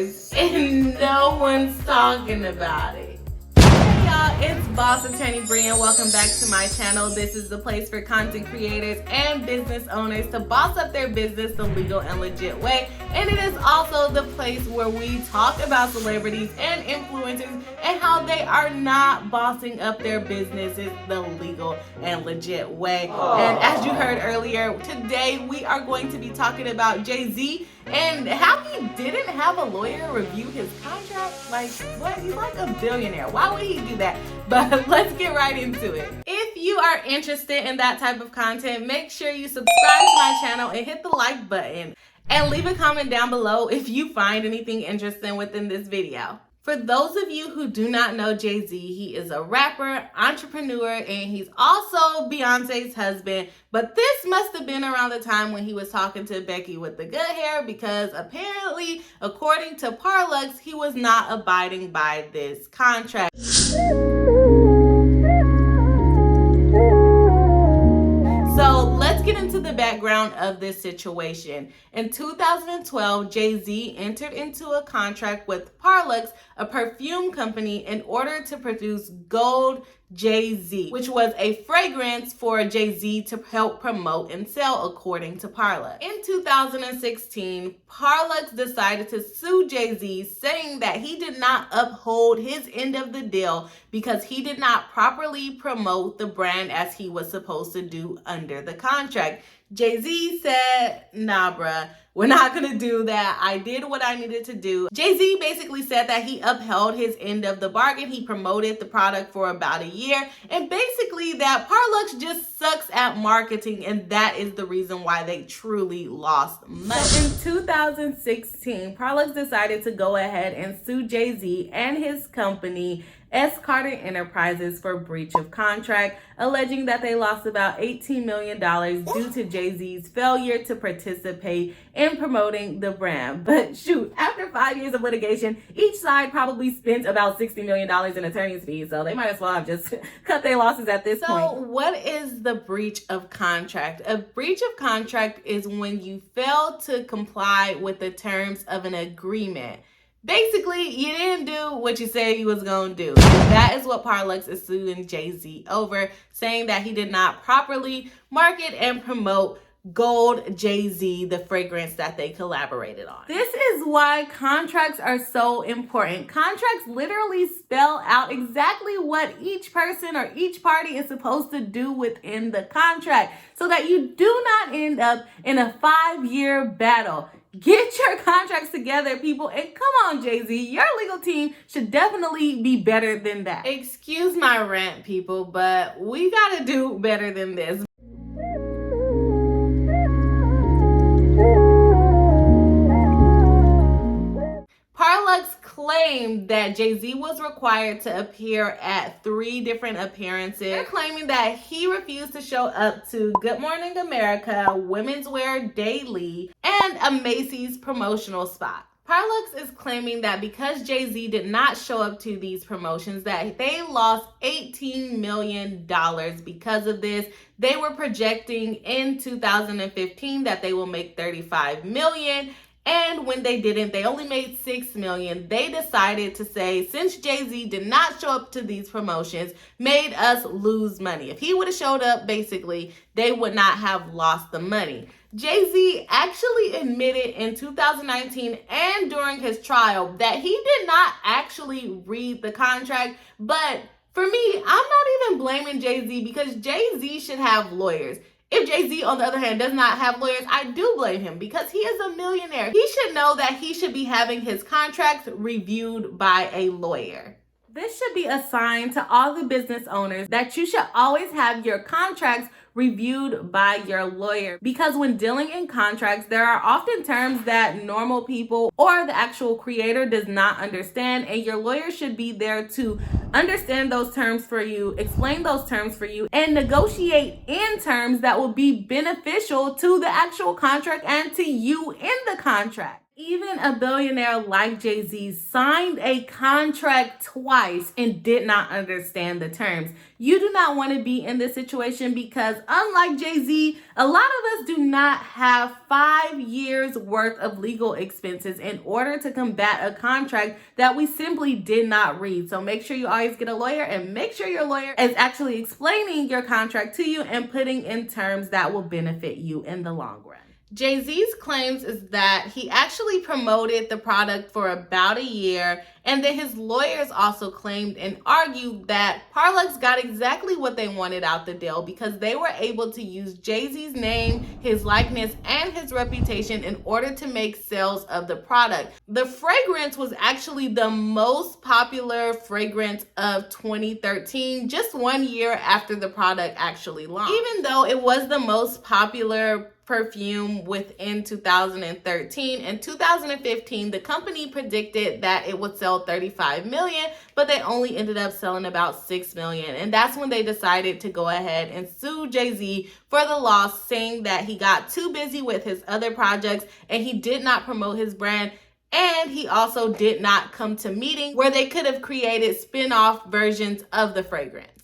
noise and no one's talking about it. Hey y'all, it's Boss Attorney Bree and welcome back to my channel. This is the place for content creators and business owners to boss up their business the legal and legit way. And it is also the place where we talk about celebrities and influencers and how they are not bossing up their businesses the legal and legit way. And as you heard earlier, today we are going to be talking about Jay-Z and how he didn't have a lawyer review his contract. Like, what? He's like a billionaire. Why would he do that? But let's get right into it. If you are interested in that type of content, make sure you subscribe to my channel and hit the like button. And leave a comment down below if you find anything interesting within this video. For those of you who do not know Jay-Z, he is a rapper, entrepreneur, and he's also Beyonce's husband. But this must have been around the time when he was talking to Becky with the good hair, because apparently, according to Parlux, he was not abiding by this contract. So let's get into the background of this situation. In 2012, Jay-Z entered into a contract with Parlux, a perfume company, in order to produce Gold Jay-Z, which was a fragrance for Jay-Z to help promote and sell, according to Parlux. In 2016, Parlux decided to sue Jay-Z, saying that he did not uphold his end of the deal because he did not properly promote the brand as he was supposed to do under the contract. Jay-Z said, nah, bruh, we're not gonna do that. I did what I needed to do. Jay-Z basically said that he upheld his end of the bargain. He promoted the product for about a year. And basically that Parlux just sucks at marketing, and that is the reason why they truly lost money. So in 2016, Parlux decided to go ahead and sue Jay-Z and his company, S. Carter Enterprises, for breach of contract, alleging that they lost about $18 million due to Jay-Z's failure to participate in promoting the brand. But shoot, after 5 years of litigation, each side probably spent about $60 million in attorney's fees, so they might as well have just cut their losses at this point. So what is the breach of contract? A breach of contract is when you fail to comply with the terms of an agreement. Basically, you didn't do what you said you was gonna do. That is what Parlux is suing Jay-Z over, saying that he did not properly market and promote Gold Jay-Z, the fragrance that they collaborated on. This is why contracts are so important. Contracts literally spell out exactly what each person or each party is supposed to do within the contract, so that you do not end up in a 5-year battle. Get your contracts together, people. And come on, Jay-Z, your legal team should definitely be better than that. Excuse my rant, people, but we gotta do better than this. Parlux claimed that Jay-Z was required to appear at 3 different appearances. They're claiming that he refused to show up to Good Morning America, Women's Wear Daily, and a Macy's promotional spot. Parlux is claiming that because Jay-Z did not show up to these promotions, that they lost $18 million because of this. They were projecting in 2015 that they will make $35 million. And when they didn't, they only made $6 million. They decided to say, since Jay-Z did not show up to these promotions, made us lose money. If he would have showed up, basically, they would not have lost the money. Jay-Z actually admitted in 2019 and during his trial that he did not actually read the contract. But for me, I'm not even blaming Jay-Z, because Jay-Z should have lawyers. If Jay-Z, on the other hand, does not have lawyers, I do blame him, because he is a millionaire. He should know that he should be having his contracts reviewed by a lawyer. This should be a sign to all the business owners that you should always have your contracts reviewed by your lawyer, because when dealing in contracts, there are often terms that normal people or the actual creator does not understand, and your lawyer should be there to understand those terms for you, explain those terms for you, and negotiate in terms that will be beneficial to the actual contract and to you in the contract. Even a billionaire like Jay-Z signed a contract twice and did not understand the terms. You do not want to be in this situation because unlike Jay-Z, a lot of us do not have 5 years worth of legal expenses in order to combat a contract that we simply did not read. So make sure you always get a lawyer and make sure your lawyer is actually explaining your contract to you and putting in terms that will benefit you in the long run. Jay-Z's claims is that he actually promoted the product for about a year, and then his lawyers also claimed and argued that Parlux got exactly what they wanted out the deal because they were able to use Jay-Z's name, his likeness, and his reputation in order to make sales of the product. The fragrance was actually the most popular fragrance of 2013, just 1 year after the product actually launched. Even though it was the most popular perfume within 2013. In 2015, the company predicted that it would sell 35 million, but they only ended up selling about 6 million. And that's when they decided to go ahead and sue Jay-Z for the loss, saying that he got too busy with his other projects and he did not promote his brand. And he also did not come to meetings where they could have created spin-off versions of the fragrance.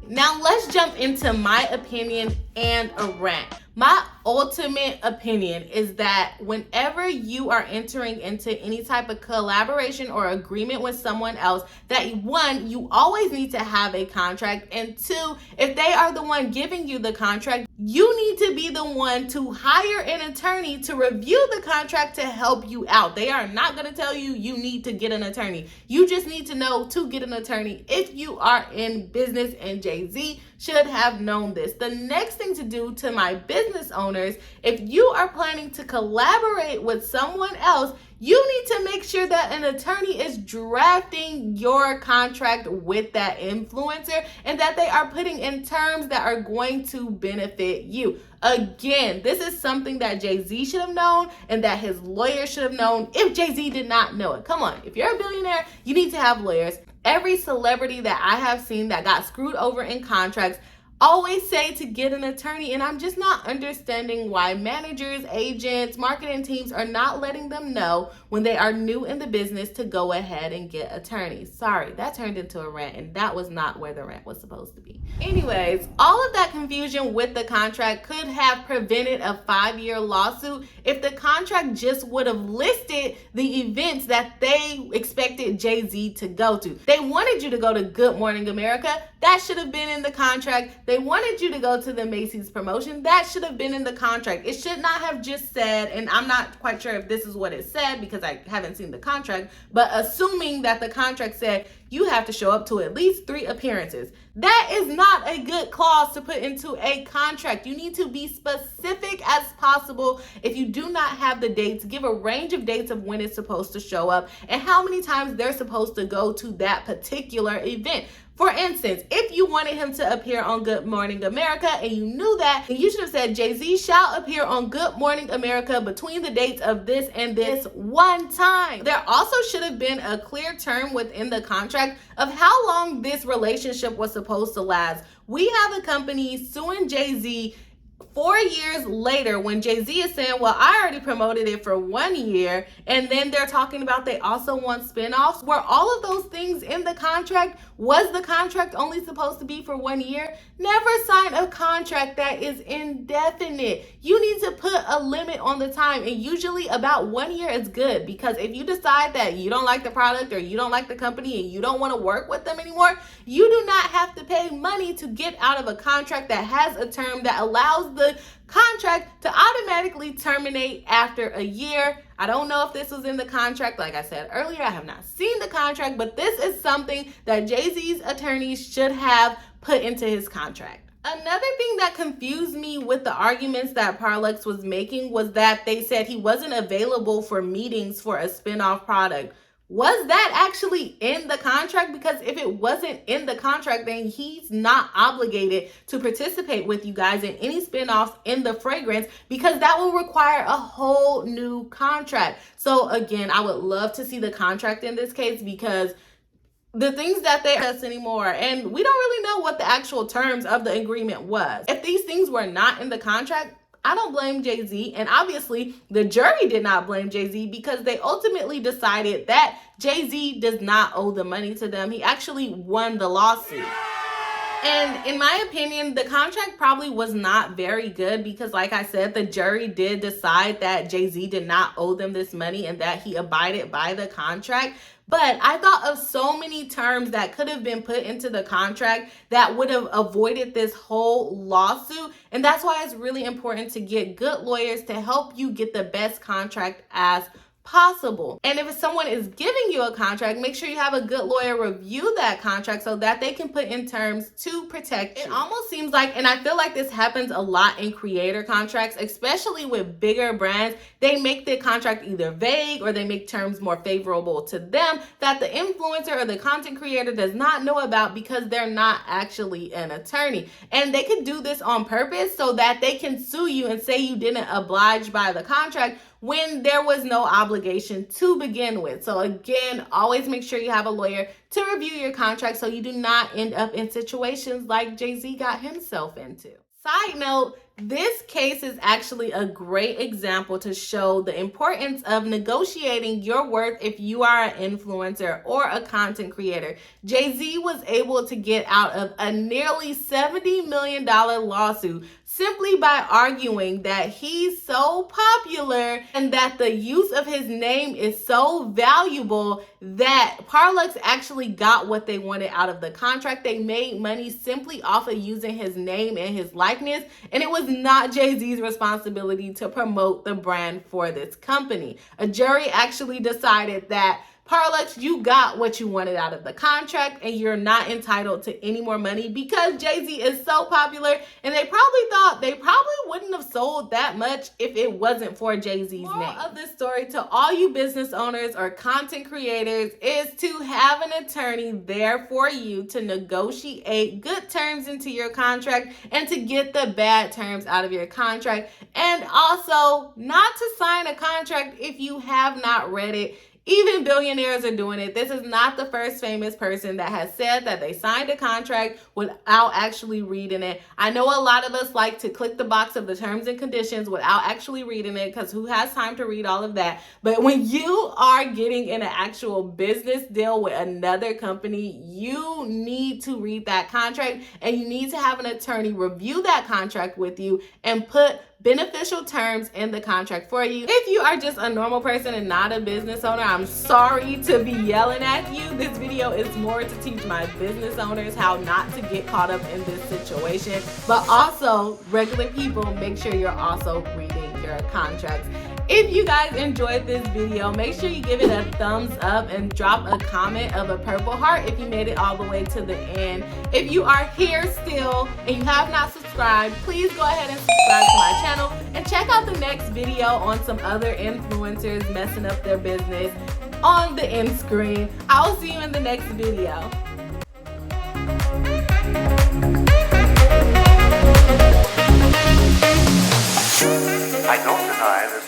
Now let's jump into my opinion and a rant. My ultimate opinion is that whenever you are entering into any type of collaboration or agreement with someone else, that one, you always need to have a contract, and two, if they are the one giving you the contract, you need to be the one to hire an attorney to review the contract to help you out. They are not going to tell you you need to get an attorney. You just need to know to get an attorney if you are in business, and Jay-Z should have known this. The next thing to do to my business owners, if you are planning to collaborate with someone else, you need to make sure that an attorney is drafting your contract with that influencer and that they are putting in terms that are going to benefit you. Again, this is something that Jay-Z should have known and that his lawyer should have known if Jay-Z did not know it. Come on, if you're a billionaire, you need to have lawyers. Every celebrity that I have seen that got screwed over in contracts always say to get an attorney, and I'm just not understanding why managers, agents, marketing teams are not letting them know when they are new in the business to go ahead and get attorneys. Sorry, that turned into a rant, and that was not where the rant was supposed to be. Anyways, all of that confusion with the contract could have prevented a 5-year lawsuit if the contract just would have listed the events that they expected Jay-Z to go to. They wanted you to go to Good Morning America. That should have been in the contract. They wanted you to go to the Macy's promotion. That should have been in the contract. It should not have just said, and I'm not quite sure if this is what it said because I haven't seen the contract, but assuming that the contract said you have to show up to at least 3 appearances. That is not a good clause to put into a contract. You need to be specific as possible. If you do not have the dates, give a range of dates of when it's supposed to show up and how many times they're supposed to go to that particular event. For instance, if you wanted him to appear on Good Morning America and you knew that, then you should have said Jay-Z shall appear on Good Morning America between the dates of this and this one time. There also should have been a clear term within the contract of how long this relationship was supposed to last. We have a company suing Jay-Z 4 years later when Jay-Z is saying, well, I already promoted it for 1 year, and then they're talking about they also want spinoffs. Were all of those things in the contract? Was the contract only supposed to be for 1 year? Never sign a contract that is indefinite. You need to put a limit on the time, and usually about 1 year is good, because if you decide that you don't like the product or you don't like the company and you don't want to work with them anymore, you do not have to pay money to get out of a contract that has a term that allows the contract to automatically terminate after a year. I don't know if this was in the contract. Like I said earlier, I have not seen the contract, but this is something that Jay-Z's attorneys should have put into his contract. Another thing that confused me with the arguments that Parlux was making was that they said he wasn't available for meetings for a spin-off product. Was that actually in the contract? Because if it wasn't in the contract, then he's not obligated to participate with you guys in any spin-offs in the fragrance, because that will require a whole new contract. So again, I would love to see the contract in this case, because the things that they discuss anymore, and we don't really know what the actual terms of the agreement was. If these things were not in the contract, I don't blame Jay-Z, and obviously the jury did not blame Jay-Z because they ultimately decided that Jay-Z does not owe the money to them. He actually won the lawsuit. And in my opinion, the contract probably was not very good because, like I said, the jury did decide that Jay-Z did not owe them this money and that he abided by the contract. But I thought of so many terms that could have been put into the contract that would have avoided this whole lawsuit. And that's why it's really important to get good lawyers to help you get the best contract as possible. And if someone is giving you a contract, make sure you have a good lawyer review that contract so that they can put in terms to protect you. It almost seems like, and I feel like this happens a lot in creator contracts, especially with bigger brands, they make the contract either vague or they make terms more favorable to them that the influencer or the content creator does not know about because they're not actually an attorney. And they can do this on purpose so that they can sue you and say you didn't oblige by the contract when there was no obligation to begin with. So again, always make sure you have a lawyer to review your contract so you do not end up in situations like Jay-Z got himself into. Side note, this case is actually a great example to show the importance of negotiating your worth if you are an influencer or a content creator. Jay-Z was able to get out of a nearly $70 million lawsuit simply by arguing that he's so popular and that the use of his name is so valuable that Parlux actually got what they wanted out of the contract. They made money simply off of using his name and his likeness, and it was not Jay-Z's responsibility to promote the brand for this company. A jury actually decided that Parlux, you got what you wanted out of the contract and you're not entitled to any more money because Jay-Z is so popular, and they probably thought they probably wouldn't have sold that much if it wasn't for Jay-Z's name. Moral of this story to all you business owners or content creators is to have an attorney there for you to negotiate good terms into your contract and to get the bad terms out of your contract, and also not to sign a contract if you have not read it. Even billionaires are doing it. This is not the first famous person that has said that they signed a contract without actually reading it. I know a lot of us like to click the box of the terms and conditions without actually reading it because who has time to read all of that? But when you are getting in an actual business deal with another company, you need to read that contract and you need to have an attorney review that contract with you and put beneficial terms in the contract for you. If you are just a normal person and not a business owner, I'm sorry to be yelling at you. This video is more to teach my business owners how not to get caught up in this situation, but also regular people, make sure you're also reading your contracts. If you guys enjoyed this video, make sure you give it a thumbs up and drop a comment of a purple heart if you made it all the way to the end. If you are here still and you have not subscribed, please go ahead and subscribe to my channel and check out the next video on some other influencers messing up their business on the end screen. I will see you in the next video. I don't deny this.